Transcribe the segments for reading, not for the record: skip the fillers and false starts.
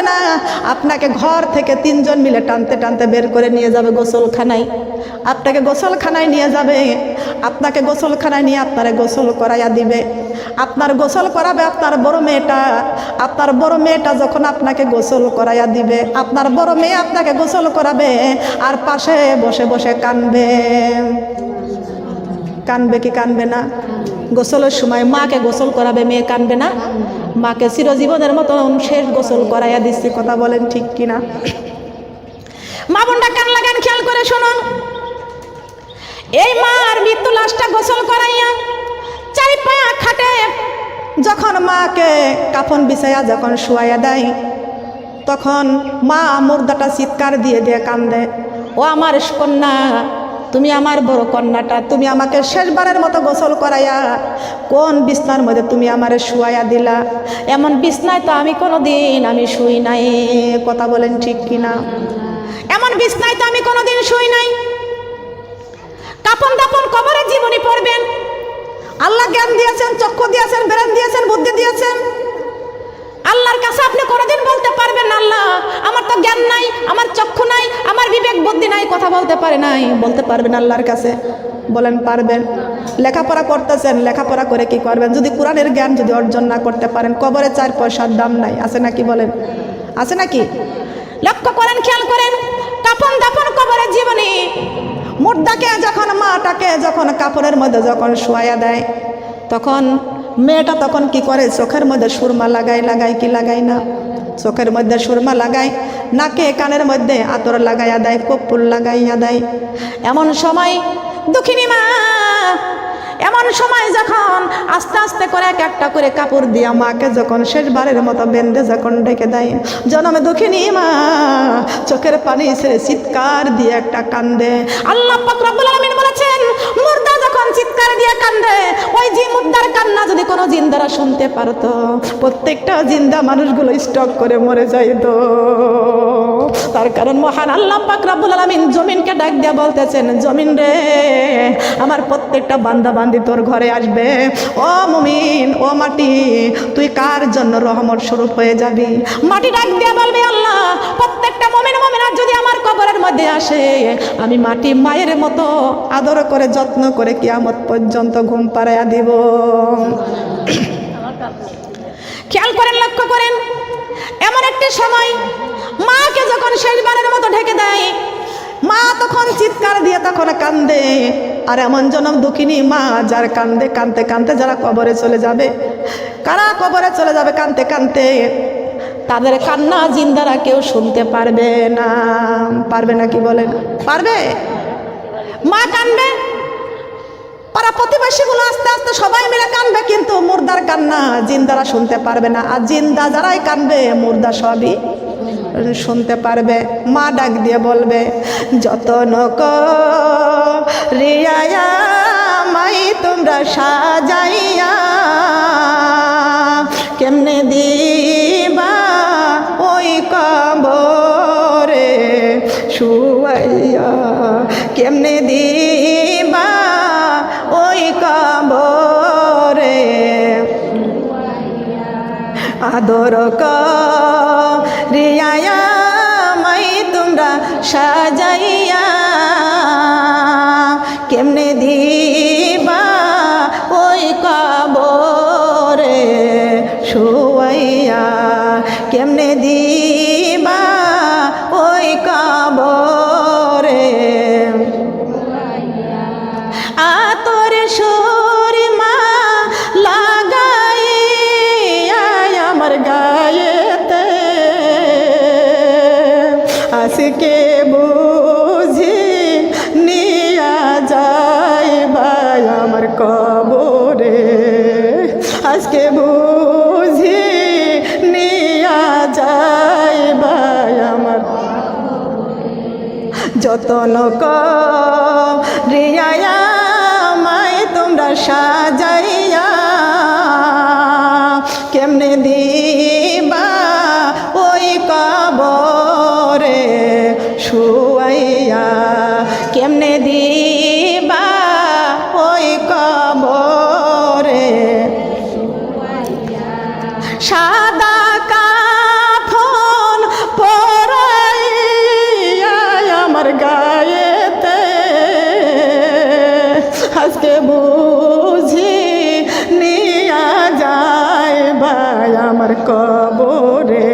না, আপনাকে ঘর থেকে 3 জন মিলে টানতে টানতে বের করে নিয়ে যাবে গোসলখানায়। আপনাকে গোসলখানায় নিয়ে যাবে, আপনাকে গোসলখানায় নিয়ে আপনারা গোসল করাইয়া দিবে। আপনার গোসল করাবে আপনার বড় মেয়েটা। আপনার বড় মেয়েটা যখন আপনাকে গোসল করাইয়া দিবে, আপনার বড় মেয়ে আপনাকে গোসল করাবে আর পাশে বসে বসে কাঁদবে। কাঁদবে কি কাঁদবে না? গোসলের সময় মাকে গোসল করাবে, মেয়ে কাঁদবে না? মাকে চিরজীবনের মতন শেষ গোসল করাইয়া দিচ্ছি, কথা বলেন ঠিক কিনা? মা বোনটা কান লাগান, খেয়াল করে শুনুন। এই মার মৃত্যু লাশটা গোসল করাইয়া 4 পায়া খাটে যখন মাকে কাফন বিছাইয়া যখন শুয়াইয়া দেয়, তখন মা মুর্দাটা চিৎকার দিয়ে দিয়ে কান্দে, ও আমার কন্যা, তুমি আমার বড় কন্যাটা, তুমি আমাকে শেষবারের মতো গোসল করাইয়া কোন বিছনার মধ্যে তুমি আমারে শুয়াইয়া দিলা? এমন বিছনায় তো আমি কোনোদিন আমি শুই নাই, কথা বলেন ঠিক কিনা? এমন বিছনায় তো আমি কোনোদিন শুই নাই। কাপন দাপন কবরের জীবনী পড়বেন। আল্লাহ জ্ঞান দিয়েছেন, চক্ষু দিয়েছেন, ব্রেন দিয়েছেন, বুদ্ধি দিয়েছেন। আল্লাহর কাছে আপনি কোনোদিন বলতে পারবেন না, আল্লাহ আমার তো জ্ঞান নাই, আমার চক্ষু নাই, আমার বিবেক বুদ্ধি নাই, কথা বলতে পারে নাই, বলতে পারবেন আল্লাহর কাছে? বলেন পারবেন? লেখাপড়া করতেছেন, লেখাপড়া করে কি করবেন যদি কোরআনের জ্ঞান যদি অর্জন না করতে পারেন? কবরে 4 পয়সার দাম নাই, আছে নাকি? বলেন আছে নাকি? লক্ষ্য করেন, খেয়াল করেন। কাপন দাপন কবরের জীবনী। মুর্দাকে যখন মাটাকে যখন কাপড়ের মধ্যে যখন শোয়াইয়া দেয়, তখন মেয়েটা তখন কি করে? চোখের মধ্যে সুরমা লাগায়, লাগায় কি লাগায় না? চোখের মধ্যে সুরমা লাগায়, নাকে কানের মধ্যে আতর লাগাইয়া দেয়, কর্পূর লাগাইয়া দেয়। এমন সময় দুঃখিনী মা, এমন সময় যখন আস্তে আস্তে করে এক একটা করে কাপড় দিয়া মাকে যখন শেষবারের মতো বেঁধে যখন ডেকে দেয়, জনমে দুঃখিনী মা চোখের পানি ছেড়ে চিৎকার দিয়ে একটা কান্দে। আল্লাহ পাক রব্বুল আলামিন বলেছেন, মুর্দা যখন চিৎকার দিয়ে কান্দে, ওই যে মুর্দার কান্না যদি কোনো জিন্দারা শুনতে পারতো, প্রত্যেকটা জিন্দা মানুষগুলো স্টক করে মরে যাইতো। তার কারণ মহান আল্লাহ পাক রব্বুল আলামিন জমিনকে ডাক দিয়ে বলতেছেন, জমিন রে, আমার প্রত্যেকটা বান্দা বান্দি তোর ঘরে আসবে। ও মুমিন, ও মাটি, তুই কার জন্য রহমত স্বরূপ হয়ে যাবি? মাটি ডাক দিয়ে বলবে, আল্লাহ প্রত্যেকটা মুমিন মুমিনা যদি আমার কবরের মধ্যে আসে, আমি মাটি মায়ের মতো আদর করে যত্ন করে কিয়ামত পর্যন্ত ঘুম পাড়াইয়া দিব। খেয়াল করেন, লক্ষ্য করেন। এমন একটি সময় মাকে যখন শেষবারের মতো ঢেকে দেয়, মা তখন চিৎকার দিয়ে তখন কান্দে। আর এমন জনম দুঃখিনী মা যার কান্দে কানতে কানতে যারা কবরে চলে যাবে, কারা কবরে চলে যাবে কানতে কানতে, তাদের কান্না জিন্দারা কেউ শুনতে পারবে না। পারবে না কি বলেন? পারবে? মা কানবে, পাড়া প্রতিবেশীগুলো আস্তে আস্তে সবাই মিলে কানবে, কিন্তু মুর্দার কান্না জিন্দারা শুনতে পারবে না। আর জিন্দা যারাই কানবে, মুর্দা সবই শুনতে পারবে। মা ডাক দিয়ে বলবে, যতন করিয়া মাই তোমরা সাজাইয়া, কেমনে দিবা ওই কবরে শুয়াইয়া, কেমনে দিবা ওই কবরে আদর করিয়া মাই তোমরা সাজাইয়া, কেমনে দিবা ওই কবরে শুয়াইয়া, কেমনে দিবা ওই কবরে আতর সুরমা লাগাইয়া আমার গায়েতে, আজকে বুঝি নিয়া যাইবা আমার কবরে, আজকে বুঝি নিয়া যাইবা আমার। যতন করিয়া মাই তোমরা সাজাইয়া, কেমনে দিবা ওই কবরে শুয়াইয়া, কেমনে দিবা ওই কবরে সাদা কাফন বুঝি নিয়া যায় ভাই আমার কবরে,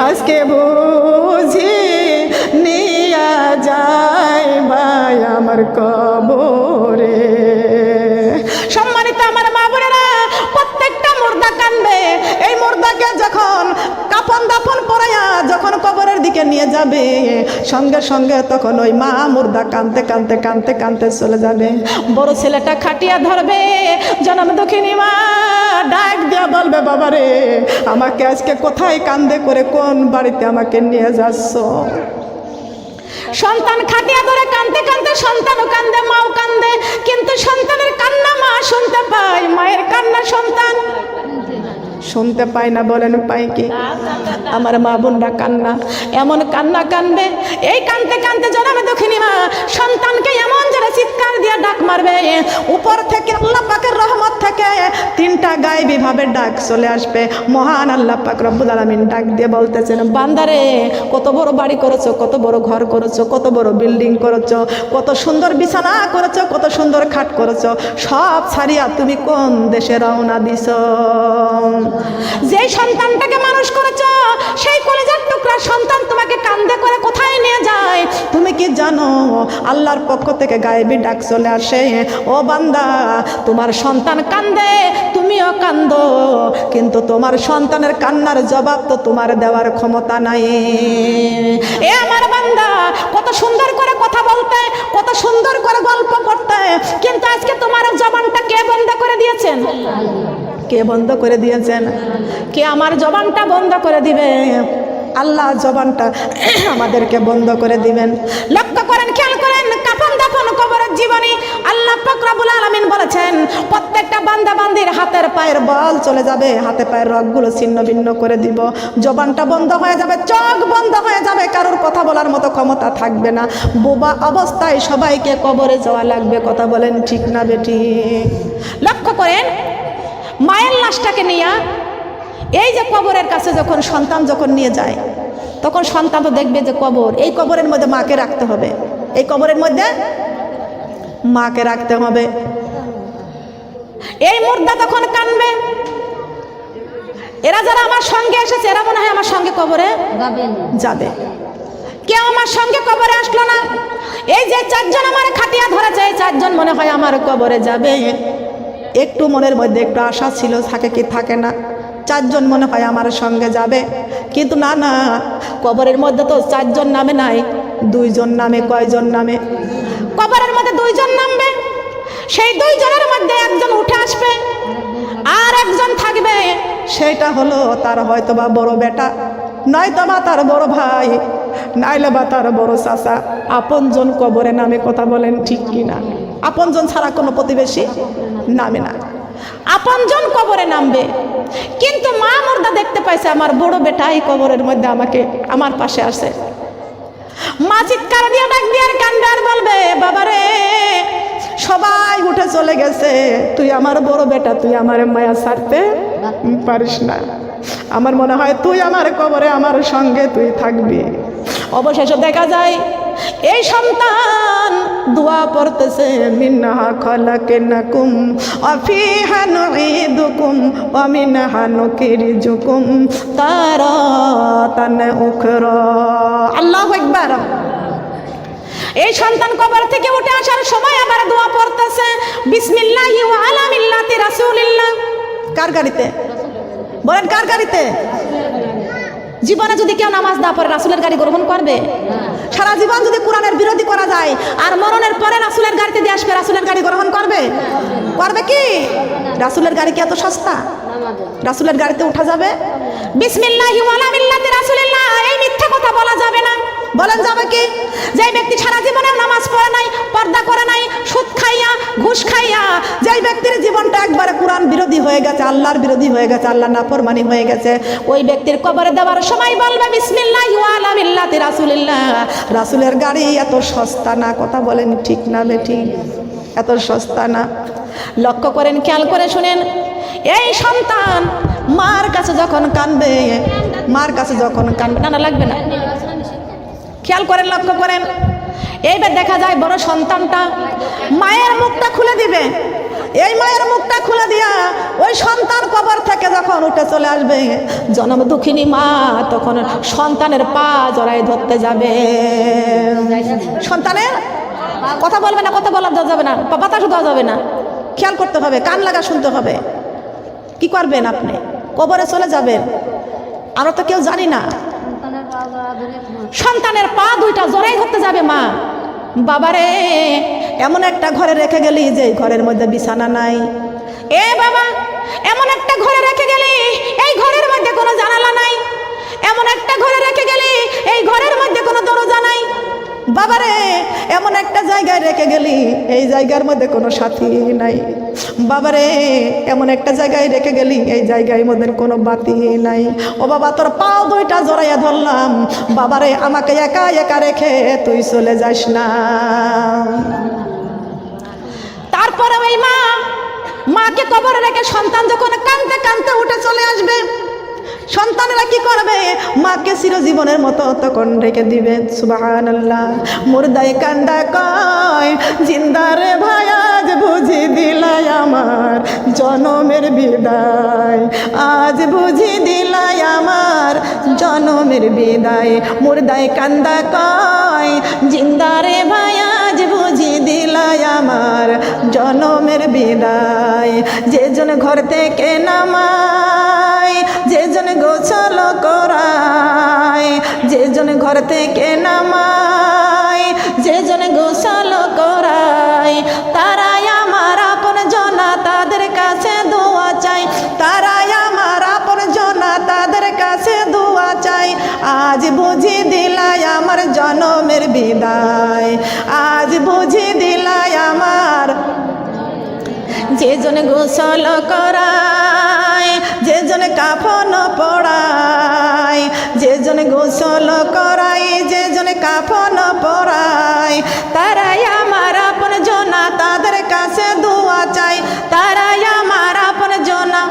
আজকে বুঝি নিয়া যায় ভাই আমার কবরে। সম্মানিত আমার মা বোনেরা, প্রত্যেকটা মুর্দা কানবে। এই মুর্দাকে যখন কাফন দাফন পরাইয়া যখন কবরের দিকে নিয়ে যাবে, সঙ্গে সঙ্গে তখন ওই মা মুর্দা কানতে কানতে কানতে কানতে চলে যাবে। বড় ছেলেটা খাটিয়া ধরবে, জনম দুঃখিনী মা ডাক দিয়া বলবে, বাবারে আমাকে আজকে কোথায় কান্দে করে কোন বাড়িতে আমাকে নিয়ে যাচ্ছ? সন্তান খাটিয়া ধরে কানতে কানতে সন্তানও কান্দে, মাও কান্দে, কিন্তু সন্তানের কান্না মা শুনতে পায়, মায়ের কান্না সন্তান শুনতে পায় না। বলেন পাই কি? আমার মা বোনরা কান্না, এমন কান্না কানবে, এই কানতে কানতে জনমে দুঃখিনী মা সন্তানকে এমন জোরে চিৎকার দিয়ে ডাক মারবে, উপর থেকে আল্লাহ পাকের রহমত থেকে তিনটা গায়েবী ভাবে ডাক চলে আসবে। মহান আল্লাহ পাক রব্বুল আলামিন ডাক দিয়ে বলতেছেন, বান্দারে কত বড় বাড়ি করেছো, কত বড় ঘর করেছো, কত বড় বিল্ডিং করেছো, কত সুন্দর বিছানা করেছো, কত সুন্দর খাট করেছো, সব ছাড়িয়া তুমি কোন দেশে রওনা দিছো? যে সন্তানটাকে মানুষ করেছ, সেই কলেজের টুকরা সন্তান তোমাকে কান্দে করে কোথায় নিয়ে যায় তুমি কি জানো? আল্লাহর পক্ষ থেকে গায়েবী ডাক চলে আসে, ও বান্দা তোমার সন্তান কান্দে, তুমিও কান্দো, কিন্তু তোমার সন্তানের কান্নার জবাব তো তোমার দেওয়ার ক্ষমতা নাই। এ আমার বান্দা, কত সুন্দর করে কথা বলতে, কত সুন্দর করে গল্প করতে, কিন্তু আজকে তোমার জবানটা কে বন্ধ করে দিয়েছেন? কে বন্ধ করে দিয়েছেন? কে আমার জবানটা বন্ধ করে দিবে? আল্লাহ জবানটা আমাদেরকে বন্ধ করে দিবেন। লক্ষ্য করেন, খেয়াল করেন, কাফন দাফন কবরের জীবনী আল্লাহ পাক রব্বুল আলামিন বলেছেন, প্রত্যেকটা বান্দা বান্দির হাতের পায়ের বল চলে যাবে, হাতে পায়ের রগগুলো ছিন্ন ভিন্ন করে দিব, জবানটা বন্ধ হয়ে যাবে, চোখ বন্ধ হয়ে যাবে, কারোর কথা বলার মতো ক্ষমতা থাকবে না। বোবা অবস্থায় সবাইকে কবরে যাওয়া লাগবে। কথা বলেন ঠিক না বেটি? লক্ষ্য করেন, মায়ের লাশটাকে নিয়ে এই যে কবরের কাছে যখন সন্তান যখন নিয়ে যায়, তখন সন্তান তো দেখবে যে কবর, এই কবরের মধ্যে মাকে রাখতে হবে, এই কবরের মধ্যে মাকে রাখতে হবে। এই মুর্দা তখন কানবে, এরা যারা আমার সঙ্গে এসেছে এরা মনে হয় আমার সঙ্গে কবরে যাবে, কেউ আমার সঙ্গে কবরে আসলো না। এই যে চারজন আমার খাটিয়া ধরেছে, এই চারজন মনে হয় আমার কবরে যাবে। একটু মনের মধ্যে একটু আশা ছিল, থাকে কি থাকে না, চারজন মনে হয় আমার সঙ্গে যাবে, কিন্তু না না, কবরের মধ্যে তো চারজন নামে নাই, দুইজন নামে। কয়জন নামে? কবরের মধ্যে দুইজন নামবে, সেই দুইজনের মধ্যে একজন উঠে আসবে, আর একজন থাকবে, সেটা হলো তার হয়তো বা বড় বেটা, নয়তো বা তার বড় ভাই, নাইলে বা তার বড় চাচা। আপনজন কবরে নামে। কথা বলেন ঠিক কিনা? আপনজন ছাড়া কোনো প্রতিবেশী নামে না, আপনজন কবরে নামবে। কিন্তু মা মুর্দা দেখতে পাইছে আমার বড় বেটাই কবরের মধ্যে আমাকে আমার পাশে আসে। মা চিৎকার দিয়ে ডাক দিয়ে আর কান্দে আর বলবে, বাবারে সবাই উঠে চলে গেছে, তুই আমার বড় বেটা, তুই আমার মায়া ছাড়তে পারিস না, আমার মনে হয় তুই আমার কবরে আমার সঙ্গে তুই থাকবি। অবশেষে দেখা যায় এই সন্তান দোয়া পড়তেছে, মিনহা খলাকনাকুম ওয়া ফিহা নুঈদুকুম ওয়া মিনহা নুখরিজুকুম তারাতান উখরা। আল্লাহু আকবার। এই সন্তান কবর থেকে উঠে আসার সময় আবার দোয়া পড়তেছে, বিসমিল্লাহি ওয়া আলা মিল্লাতি রাসূলিল্লাহ। কার গাড়িতে? বলেন কার গাড়িতে? জীবনে যদি কেউ নামাজ না পড়ে রাসূলের গাড়ি গ্রহণ করবে? সারা জীবন যদি কোরআনের বিরোধী করা যায় আর মরণের পরে রাসূলের গাড়িতে দিয়ে আসবে, রাসূলের গাড়ি গ্রহণ করবে? করবে কি? রাসূলের গাড়ি কি এত সস্তা? রাসূলের গাড়িতে উঠা যাবে? বিসমিল্লাহি ওয়া আলা মিল্লাতি রাসূলিল্লাহ, এই মিথ্যা কথা বলা যাবে না। বলেন যাবে কি? যে ব্যক্তি সারা জীবনে নামাজ পড়ে নাই, পর্দা করে নাই, সুদ খাইয়া ঘুষ খাইয়া, যে ব্যক্তির জীবনটা একবারে কোরআন বিরোধী হয়ে গেছে, আল্লাহর বিরোধী হয়ে গেছে, আল্লাহর নাফরমানি হয়ে গেছে, ওই ব্যক্তির কবরে দেওয়ার সময় বলবে বিসমিল্লাহি ওয়া আলা মিল্লাতি রাসূলিল্লাহ। রাসূলের গাড়ি এত সস্তা না। কথা বলেন ঠিক না বেটি? এত সস্তা না। লক্ষ্য করেন, খেয়াল করে শুনেন, এই সন্তান মার কাছে যখন কাঁদবে, মার কাছে যখন কাঁদবে, না লাগবে না, খেয়াল করেন, লক্ষ্য করেন, এইবার দেখা যায় বড় সন্তানটা মায়ের মুখটা খুলে দিবে। এই মায়ের মুখটা খুলে দিয়া ওই সন্তান কবর থেকে যখন উঠে চলে আসবে, জনম দুঃখিনী মা তখন সন্তানের পা জড়ায় ধরতে যাবে। সন্তানের কথা বলবে না, কথা বলা যাবে না, বাতাস দেওয়া যাবে না, খেয়াল করতে হবে, কান লাগা শুনতে হবে। কি করবেন আপনি? কবরে চলে যাবেন, আমরা তো কেউ জানি না। সন্তানের পা দুইটা জড়াই ধরতে যাবে মা। বাবারে এমন একটা ঘরে রেখে গেলি যে ঘরের মধ্যে বিছানা নাই। এ বাবা এমন একটা ঘরে রেখে গেলি এই ঘরের মধ্যে কোনো জানালা নাই। এমন একটা ঘরে রেখে গেলি এই ঘরের মধ্যে কোনো দরজা নাই। বাবারে এমন একটা জায়গায় রেখে গেলি এই জায়গার মধ্যে কোনো সাথী নাই। বাবারে এমন একটা জায়গায় রেখে গেলি এই জায়গার মধ্যে কোনো বাতি নাই। ও বাবা তোর পাও দুইটা জড়াইয়া ধরলাম, বাবারে আমাকে একা একা রেখে তুই চলে যাস না। তারপরে ওই মাকে কবরে রেখে সন্তান যখন কাঁদতে কাঁদতে উঠে চলে আসবে, সন্তানেরা কি করবে? মাকে চিরজীবনের মতো তখন রেখে দিবে। সুবহানাল্লাহ। মুর্দায় কান্দা কয় জিন্দারে ভাই আজ বুঝি দিলাই আমার জনমের বিদায়, আজ বুঝি দিলাই আমার জনমের বিদায়। মুর্দায় কান্দা কয় জিন্দারে ভাই আজ বুঝি দিলাই আমার জনমের বিদায়। যে জন ঘর থেকে নামায়, যে জন গোসল করায়, যে জন ঘর থেকে নামায়, যে জন গোসল করায়, তারাই আমার আপন জনা, তাদের কাছে দোয়া চাই, তারাই আমার আপন জনা, তাদের কাছে দোয়া চাই। আজ বুঝি দিলাই আমার জনমের বিদায়, আজ বুঝি দিলাই আমার। যে জন গোসল করায়, যে জন কাফন পড়ায়, যে জন গোসল করায়, যে জন কাফন পড়ায়, তারাই আমার আপন জনা, তাদের কাছে দোয়া চাই, তারাই আমার আপন জনা।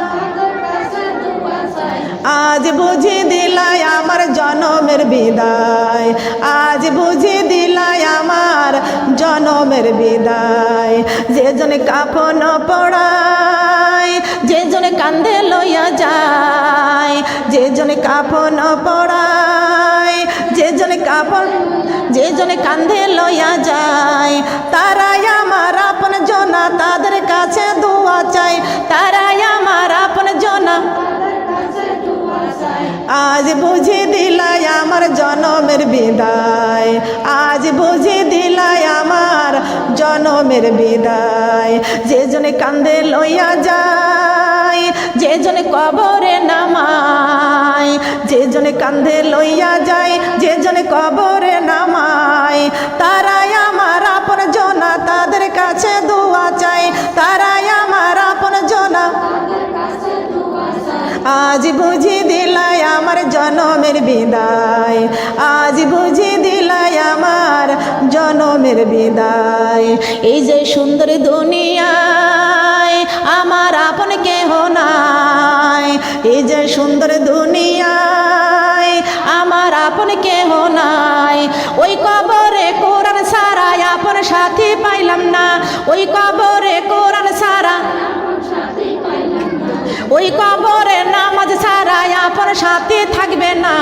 আজ বুঝি দিলাই আমার জনমের বিদায়, আজ বুঝি দিলাই আমার জনমের বিদায়। যে জন কাফন পড়ায়, যে জন কান্দে লইয়া যায়, যে জন কাফন পড়ায়, যে জন কাফন, যে জন কান্দে লইয়া যায়, তারাই আমার আপন জনা, তাদের কাছে দোয়া চাই, তারাই আমার আপন জনা। আজ বুঝি দিলাই আমার জনমের বিদায়, আজ বুঝি দিলাই আমার জনমের বিদায়। যে জনে কান্দে লইয়া যায়, যে জনে কবরে নামায়, যে জনে কান্দে লইয়া যায়, যে জনে কবরে নামায়, তারাই আমার আপন জনা, তাদের কাছে দোয়া চাই, তারাই আমার আপন জনা। আজ বুঝি দিলাই আমার জনমের বিদায়, আজ বুঝি দিলাই আমার জনমের বিদায়। এই যে সুন্দর দুনিয়ায় আমার আপন কেহ নাই, এই যে সুন্দর দুনিয়ায় আমার আপন কেহ নাই। ওই কবরে কোরআন সারা আপন সাথী পাইলাম না, ওই কবরে কোরআন সারা, ওই কবরে নামাজ ছাড়া আপন সাথী থাকবে না।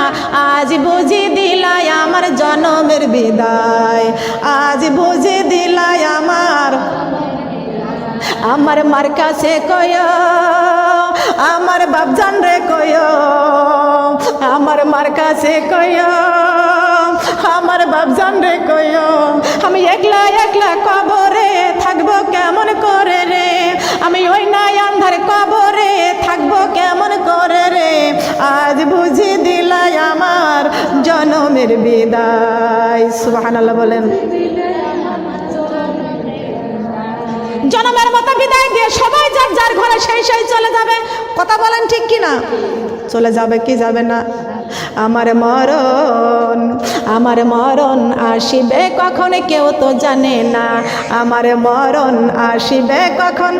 আজ বুঝি দিলাই আমার জনমের বিদায়, আজ বুঝি দিলাই আমার। আমার মার কাছে কয়, আমার বাপজান রে কয়, আমার মার কাছে কয়, আমার বাপজান রে কয়, আমি একলা একলা কবরে থাকবো কেমন করে রে, আমি ওই নাই আন্ধার কবরে থাকবো কেমন করে রে। আজ বুঝি দিলাই আমার জনমের বিদায়। সুবহানাল্লাহ বলেন। জনমের মতো বিদায় দিয়ে সবাই যার যার ঘরে সেই সেই চলে যাবে। কথা বলেন ঠিক কি না? চলে যাবে কি যাবে না? আমার মরণ, আমার মরণ আসিবে কখন কেউ তো জানে না, আমার মরণ আসিবে কখন,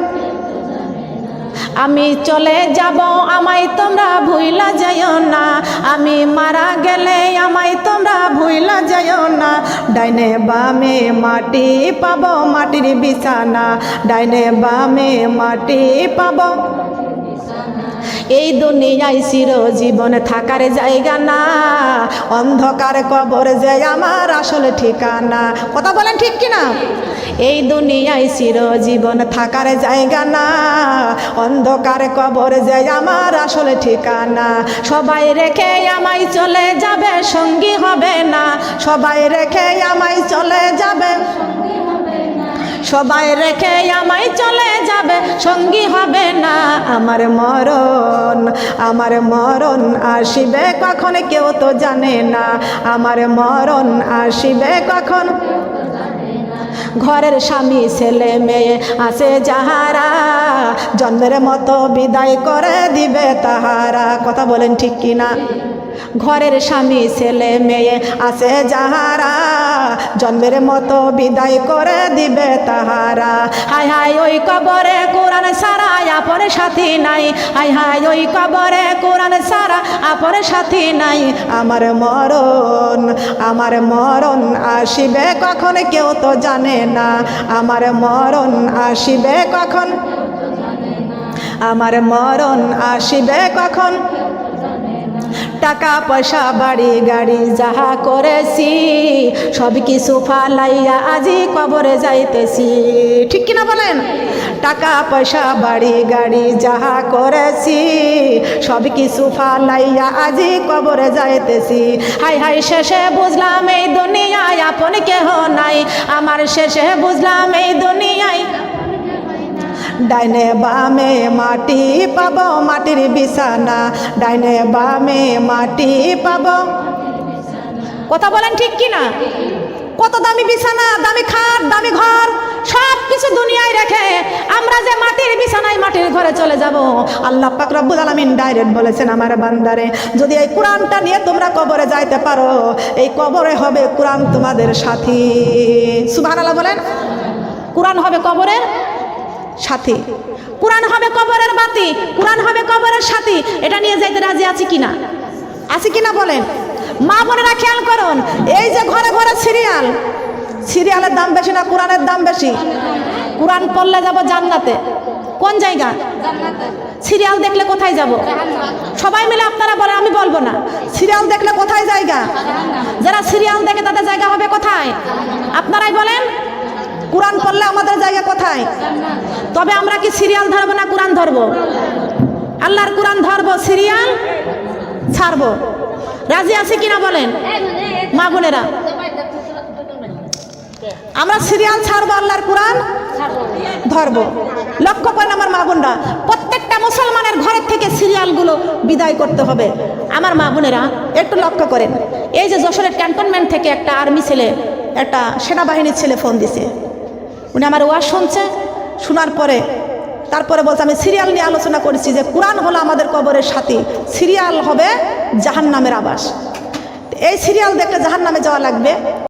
আমি চলে যাব আমায় তোমরা ভুইলা যাইও না, আমি মারা গেলে আমায় তোমরা ভুইলা যাইও না। ডাইনে বামে মাটি পাবো মাটির বিছানা, ডাইনে বামে মাটি পাবো। এই দুনিয়ায় চিরজীবন থাকার জায়গা না, অন্ধকার কবর যে আমার আসল ঠিকানা। কথা বলেন ঠিক কিনা? এই দুনিয়ায় চিরজীবন থাকার জায়গা না, অন্ধকার কবর যে আমার আসল ঠিকানা। সবাই রেখে আমায় চলে যাবে, সঙ্গী হবে না। সবাই রেখে আমায় চলে যাবে, সবাই রেখে আমায় চলে যাবে, সঙ্গী হবে না। আমার মরণ, আমার মরণ আসিবে কখন কেউ তো জানে না। আমার মরণ আসিবে কখন। ঘরের স্বামী ছেলে মেয়ে আছে যাহারা, জন্মের মতো বিদায় করে দিবে তাহারা। কথা বলেন ঠিক কিনা? ঘরের স্বামী ছেলে মেয়ে আছে যাহারা, জন্মের মতো বিদায় করে দিবে তাহারা। হায় হায় ওই কবরে কোরআন সারা আপর সাথী নাই, হায় হায় ওই কবরে কোরআন সারা আপর সাথী নাই। আমার মরণ, আমার মরণ আসিবে কখন কেউ তো জানে না। আমার মরণ আসিবে কখন, আমার মরণ আসিবে কখন। টাকা পয়সা বাড়ি গাড়ি যাহা করেছি, সব কিছু ফালাইয়া আজি কবরে যাইতেছি। ঠিক কিনা বলেন? টাকা পয়সা বাড়ি গাড়ি যাহা করেছি, সব কিছু ফালাইয়া আজি কবরে যাইতেছি। হাই হাই শেষে বুঝলাম এই দুনিয়ায় আপন কেহ নাই, আমার শেষে বুঝলাম এই দুনিয়ায়। ডাইনে বামে মাটি পাবো মাটির বিছানা, ডাইনে বামে মাটি পাবো। কথা বলেন ঠিক কিনা? কত দামি বিছানা, দামি খাট, দামি ঘর, সব কিছু দুনিয়ায় রেখে আমরা যে মাটির বিছানায় মাটির ঘরে চলে যাব। আল্লাহ পাক রব্বুল আলামিন ডাইরেক্ট বলেছেন, আমার বান্দারে যদি এই কোরআনটা নিয়ে তোমরা কবরে যাইতে পারো, এই কবরে হবে কোরআন তোমাদের সাথী। সুবহানাল্লাহ বলেন। কোরআন হবে কবরের সাথী, কোরআন হবে কবরের বাতি, কোরআন হবে কবরের সাথী। এটা নিয়ে যাইতে রাজি আছি কিনা? আছি কিনা বলেন? মা বোনেরা খেয়াল করুন, এই যে ঘরে ঘরে সিরিয়াল, সিরিয়ালের দাম বেশি না কোরআনের দাম বেশি? কোরআন পড়লে যাব জান্নাতে। কোন জায়গা? সিরিয়াল দেখলে কোথায় যাব? সবাই মিলে আপনারা বলেন, আমি বলবো না। সিরিয়াল দেখলে কোথায় জায়গা? যারা সিরিয়াল দেখে তাদের জায়গা হবে কোথায়? আপনারাই বলেন। কোরআন পড়লে আমাদের জায়গা কোথায়? তবে আমরা কি সিরিয়াল ধরবো না কোরআন ধরবো? আল্লাহর কোরআন ধরবো, সিরিয়াল ছাড়বো। রাজি আছে কিনা বলেন মা বোনেরা? আমরা সিরিয়াল ছাড়বো, আল্লাহর কোরআন ধরবো। লক্ষ্য করেন আমার মা বোনরা, প্রত্যেকটা মুসলমানের ঘরের থেকে সিরিয়ালগুলো বিদায় করতে হবে। আমার মা বোনেরা একটু লক্ষ্য করেন, এই যে যশোরের ক্যান্টনমেন্ট থেকে একটা আর্মি ছেলে, একটা সেনাবাহিনীর ছেলে ফোন দিছে। উনি আমার ওয়াজ শুনছে, শোনার পরে তারপরে বলছে, আমি সিরিয়াল নিয়ে আলোচনা করেছি যে কোরআন হলো আমাদের কবরের সাথী, সিরিয়াল হবে জাহান্নামের আবাস। এই সিরিয়াল দেখলে জাহান্নামে যাওয়া লাগবে।